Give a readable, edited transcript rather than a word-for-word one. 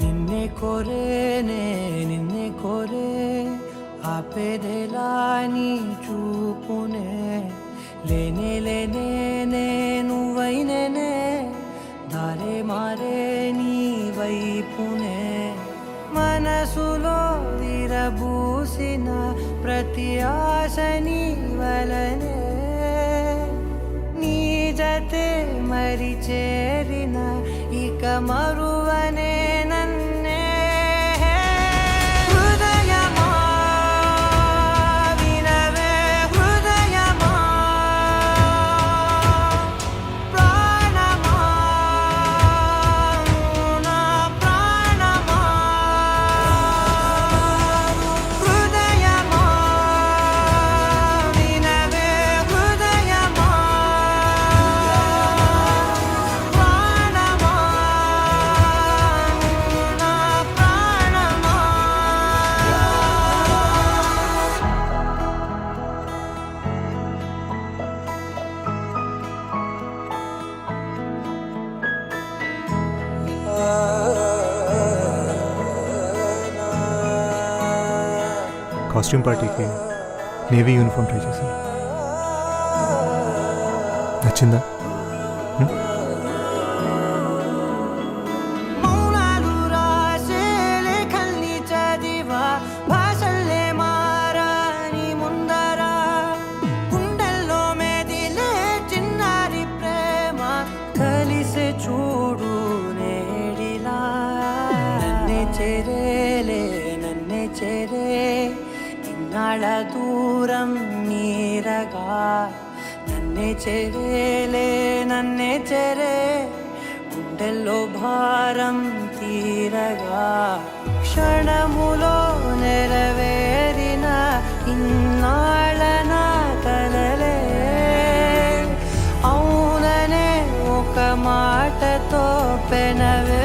నిన్నే కోరేనే నిన్నే కోరే ఆపేదెలా నీ చూపునే లేనే లేనే నువ్వైనేనే దారే మారే నీ వైపునే మనసులో విరబూసిన ప్రతి ఆశ నీ వలనే నీ జతే మరి చేరిన ఇక మరువనే నన్నే హృదయమా వినవే హృదయమా ప్రాణమా నా ప్రాణమా హృదయమా వినవే హృదయమా ప్రాణమా నా ప్రాణమా కాస్ట్యూమ్ పార్టీకి నేవీ యూనిఫామ్ ట్రై చేశాను. నచ్చిందా? మౌనాలు రాసే లేఖల్ని చదివా భాషల్లే మారాని ముందరా గుండెల్లో మెదిలే చిన్నారి ప్రేమ కలిసే చూడు నేడిలా నన్నే చేరేలే నన్నే చేరే ఇన్నాళ్ళ దూరం నీరగా నన్నే చేరేలే నన్నే చేరే గుండెల్లో భారం తీరగా క్షణములో నెరవేరిన ఇన్నాళ్ళ నా కలలే అవుననే ఒక మాటతో పెనవే